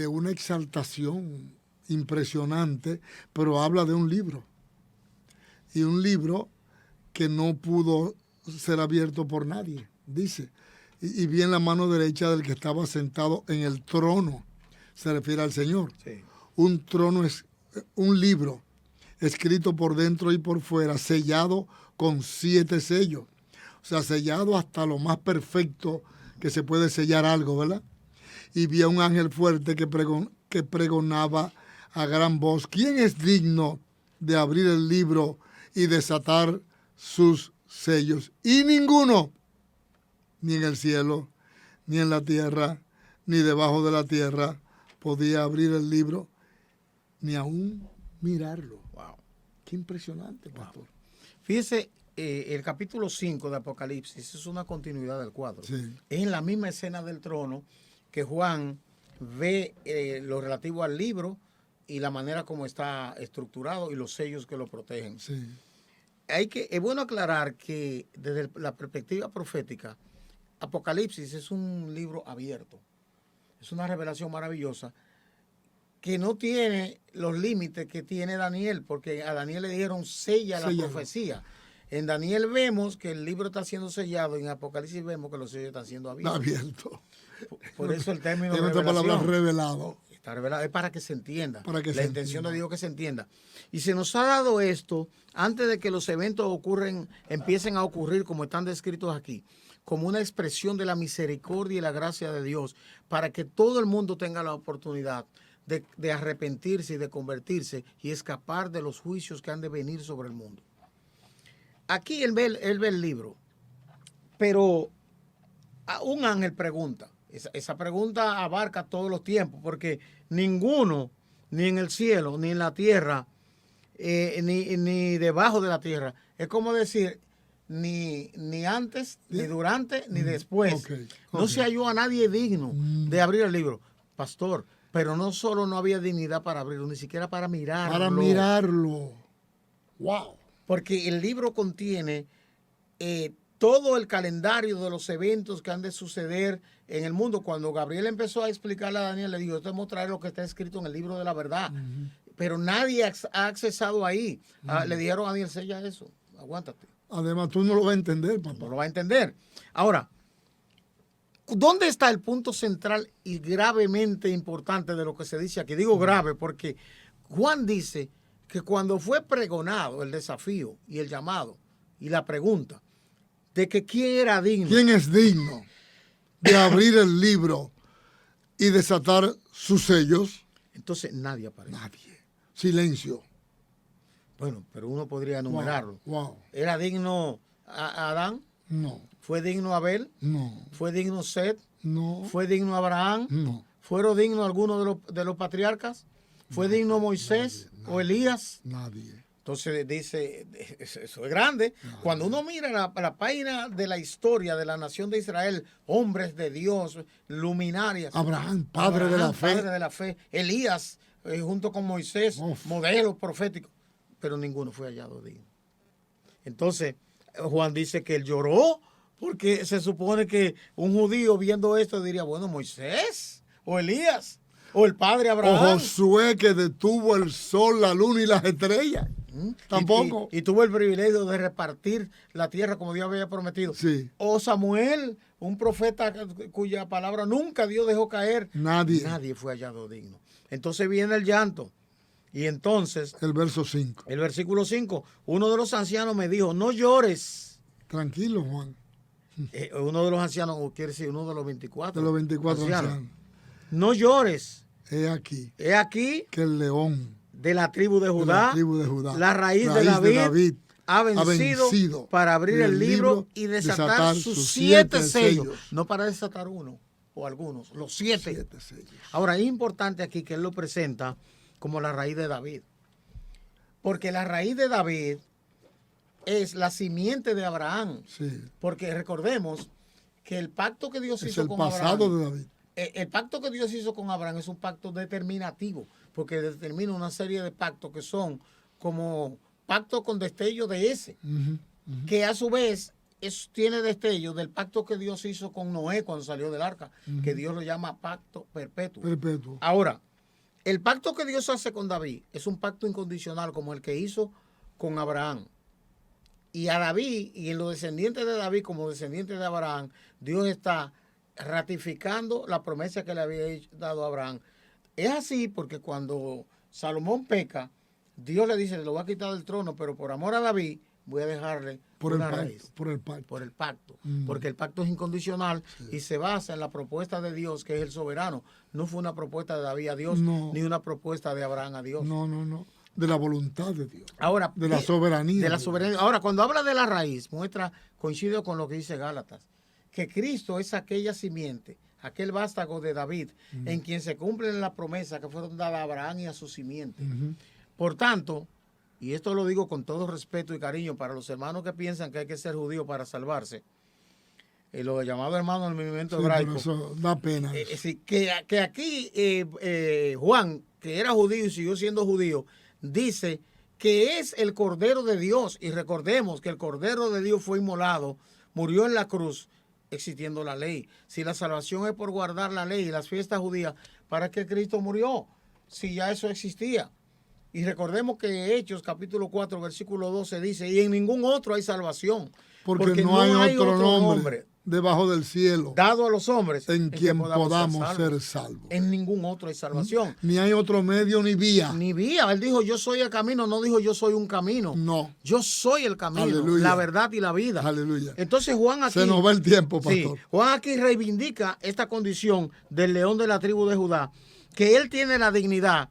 una exaltación impresionante, pero habla de un libro. Y un libro que no pudo ser abierto por nadie, dice. Y vi en la mano derecha del que estaba sentado en el trono, se refiere al Señor. Sí. Un trono es un libro escrito por dentro y por fuera, sellado con 7 sellos. O sea, sellado hasta lo más perfecto que se puede sellar algo, ¿verdad? Y vi a un ángel fuerte que pregonaba a gran voz: ¿quién es digno de abrir el libro y desatar sus sellos? Y ninguno, ni en el cielo, ni en la tierra, ni debajo de la tierra, podía abrir el libro, ni aún mirarlo. Wow. Qué impresionante, pastor. Wow. Fíjese, el capítulo 5 de Apocalipsis es una continuidad del 4. Sí. Es en la misma escena del trono que Juan ve lo relativo al libro y la manera como está estructurado y los sellos que lo protegen. Sí. Es bueno aclarar que desde la perspectiva profética, Apocalipsis es un libro abierto. Es una revelación maravillosa que no tiene los límites que tiene Daniel, porque a Daniel le dijeron sella la profecía. En Daniel vemos que el libro está siendo sellado, en Apocalipsis vemos que los sellos están siendo abiertos. Abierto. Por eso el término Tiene otra palabra, revelado. Está revelado, es para que se entienda. La intención de Dios que se entienda. Y se nos ha dado esto antes de que los eventos empiecen a ocurrir como están descritos aquí, como una expresión de la misericordia y la gracia de Dios, para que todo el mundo tenga la oportunidad de arrepentirse y de convertirse y escapar de los juicios que han de venir sobre el mundo. Aquí él ve el libro, pero un ángel pregunta. Esa pregunta abarca todos los tiempos, porque ninguno, ni en el cielo, ni en la tierra, ni debajo de la tierra, es como decir, ni antes, ni durante, ni después. No se halló a nadie digno de abrir el libro. Pastor, pero no solo no había dignidad para abrirlo, ni siquiera para mirarlo. Para mirarlo. Wow. Porque el libro contiene todo el calendario de los eventos que han de suceder en el mundo. Cuando Gabriel empezó a explicarle a Daniel, le dijo: yo te mostraré lo que está escrito en el libro de la verdad. Pero nadie ha accesado ahí. Le dijeron a Daniel: sella eso, aguántate. Además, tú no lo vas a entender, papá. No lo vas a entender. Ahora, ¿dónde está el punto central y gravemente importante de lo que se dice aquí? Digo grave porque Juan dice que cuando fue pregonado el desafío y el llamado y la pregunta de que quién era digno. ¿Quién es digno de abrir el libro y desatar sus sellos? Entonces nadie aparece. Nadie. Silencio. Bueno, pero uno podría enumerarlo. Wow. ¿Era digno a Adán? No. ¿Fue digno Abel? No. ¿Fue digno Set? No. ¿Fue digno Abraham? No. ¿Fueron dignos algunos de los patriarcas? ¿Fue digno Moisés o Elías? Nadie. Entonces dice, eso es grande. Cuando uno mira la página de la historia de la nación de Israel, hombres de Dios, luminarias. Abraham, padre de la fe. Elías, junto con Moisés, modelo profético. Pero ninguno fue hallado digno. Entonces, Juan dice que él lloró porque se supone que un judío viendo esto diría: bueno, Moisés o Elías o el padre Abraham. O Josué, que detuvo el sol, la luna y las estrellas. Tampoco. Y tuvo el privilegio de repartir la tierra como Dios había prometido. Sí. O Samuel, un profeta cuya palabra nunca Dios dejó caer. Nadie fue hallado digno. Entonces viene el llanto. Y entonces, el verso 5. El versículo 5, uno de los ancianos me dijo: no llores. Tranquilo, Juan. Uno de los ancianos, o quiere decir uno de los 24. De los 24 ancianos. No llores. He aquí que el león de la tribu de Judá, la raíz de David ha vencido para abrir el libro y desatar sus 7 sellos. No para desatar uno o algunos, los 7 sellos. Ahora, es importante aquí que él lo presenta como la raíz de David. Porque la raíz de David es la simiente de Abraham. Sí. Porque recordemos que el pacto que Dios Es hizo el con pasado Abraham, de David. el pacto que Dios hizo con Abraham es un pacto determinativo, porque determina una serie de pactos que son como pacto con destello de ese, que a su vez tiene destello del pacto que Dios hizo con Noé cuando salió del arca, que Dios lo llama pacto perpetuo. Perpetuo. Ahora, el pacto que Dios hace con David es un pacto incondicional como el que hizo con Abraham. Y a David y en los descendientes de David como descendientes de Abraham, Dios está ratificando la promesa que le había dado a Abraham. Es así porque cuando Salomón peca, Dios le dice, le lo voy a quitar del trono, pero por amor a David voy a dejarle una raíz. Por el pacto. Por el pacto. Porque el pacto es incondicional y se basa en la propuesta de Dios, que es el soberano. No fue una propuesta de David a Dios, ni una propuesta de Abraham a Dios. No. De la voluntad de Dios. Ahora, de la soberanía. De la soberanía. Ahora, cuando habla de la raíz, coincide con lo que dice Gálatas, que Cristo es aquella simiente, aquel vástago de David, en quien se cumplen las promesas que fueron dadas a Abraham y a su simiente. Por tanto, y esto lo digo con todo respeto y cariño para los hermanos que piensan que hay que ser judío para salvarse, los llamados hermanos del movimiento hebraico. Eso da pena. Que aquí Juan, que era judío y siguió siendo judío, dice que es el Cordero de Dios. Y recordemos que el Cordero de Dios fue inmolado, murió en la cruz, existiendo la ley. Si la salvación es por guardar la ley y las fiestas judías, ¿para qué Cristo murió? Si ya eso existía. Y recordemos que Hechos capítulo 4, versículo 12 dice, y en ningún otro hay salvación. Porque no hay otro nombre debajo del cielo dado a los hombres en quien podamos ser salvos. En ningún otro hay salvación. Ni hay otro medio ni vía. Ni vía. Él dijo, yo soy el camino, no dijo yo soy un camino. No. Yo soy el camino, Aleluya. la verdad y la vida. Aleluya. Entonces Juan aquí... Se nos va el tiempo, pastor. Sí, Juan aquí reivindica esta condición del león de la tribu de Judá, que él tiene la dignidad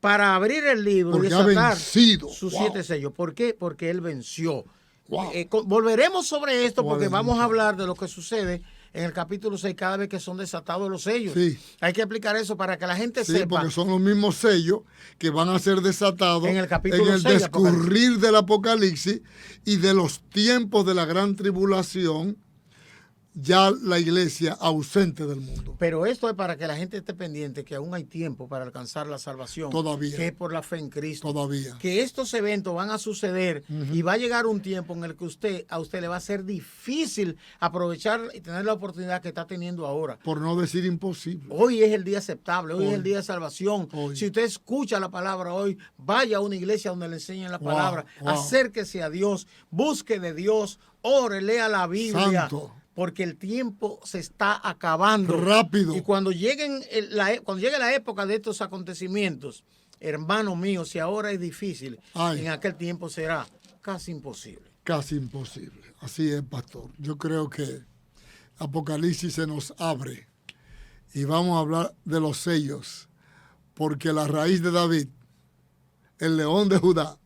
para abrir el libro porque y desatar sus 7 sellos. ¿Por qué? Porque él venció. Wow. Volveremos sobre esto porque vamos a hablar de lo que sucede en el capítulo 6 cada vez que son desatados los sellos. Sí. Hay que explicar eso para que la gente sí, sepa. Porque son los mismos sellos que van a ser desatados en el capítulo en el 6 discurrir del Apocalipsis y de los tiempos de la gran tribulación, ya la iglesia ausente del mundo. Pero esto es para que la gente esté pendiente que aún hay tiempo para alcanzar la salvación. Todavía. Que es por la fe en Cristo. Todavía. Que estos eventos van a suceder y va a llegar un tiempo en el que a usted le va a ser difícil aprovechar y tener la oportunidad que está teniendo ahora. Por no decir imposible. Hoy es el día aceptable, hoy es el día de salvación. Hoy. Si usted escucha la palabra hoy, vaya a una iglesia donde le enseñen la palabra. Acérquese a Dios, busque de Dios, ore, lea la Biblia. Santo. Porque el tiempo se está acabando. Rápido. Y cuando llegue la época de estos acontecimientos, hermano mío, si ahora es difícil, en aquel tiempo será casi imposible. Casi imposible. Así es, pastor. Yo creo que Apocalipsis se nos abre y vamos a hablar de los sellos, porque la raíz de David, el león de Judá,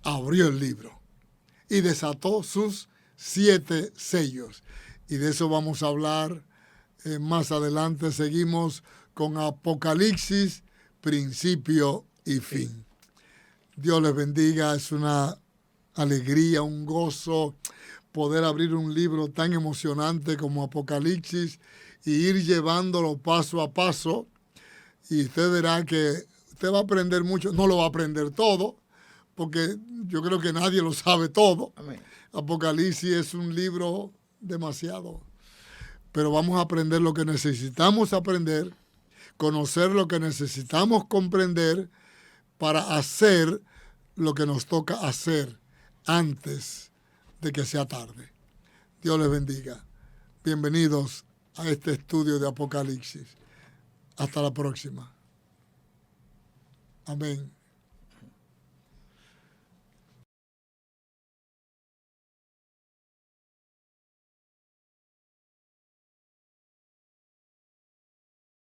abrió el libro y desató sus 7 sellos. Y de eso vamos a hablar más adelante. Seguimos con Apocalipsis, principio y fin. Dios les bendiga. Es una alegría, un gozo poder abrir un libro tan emocionante como Apocalipsis y ir llevándolo paso a paso. Y usted verá que usted va a aprender mucho. No lo va a aprender todo, porque yo creo que nadie lo sabe todo. Amén. Apocalipsis es un libro demasiado, pero vamos a aprender lo que necesitamos aprender, conocer lo que necesitamos comprender para hacer lo que nos toca hacer antes de que sea tarde. Dios les bendiga. Bienvenidos a este estudio de Apocalipsis. Hasta la próxima. Amén.